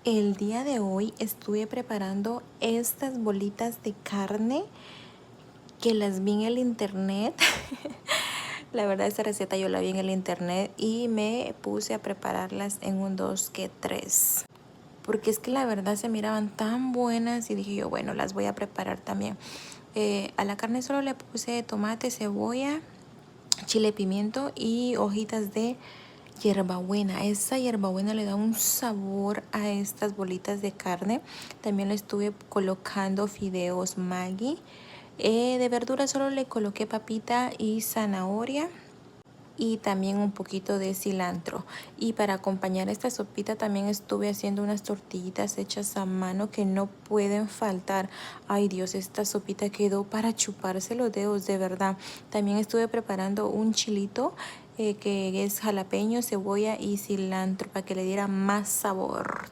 El día de hoy estuve preparando estas bolitas de carne que las vi en el internet. La verdad, esta receta yo la vi en el internet y me puse a prepararlas en un 2 que 3. Porque es que la verdad se miraban tan buenas y dije yo, bueno, las voy a preparar también. A la carne solo le puse tomate, cebolla, chile, pimiento y hojitas de hierbabuena. Esa hierbabuena le da un sabor a estas bolitas de carne. También le estuve colocando fideos Maggi. De verdura solo le coloqué papita y zanahoria y también un poquito de cilantro. Y para acompañar esta sopita también estuve haciendo unas tortillitas hechas a mano que no pueden faltar. Ay Dios, esta sopita quedó para chuparse los dedos, de verdad. También estuve preparando un chilito que es jalapeño, cebolla y cilantro para que le diera más sabor.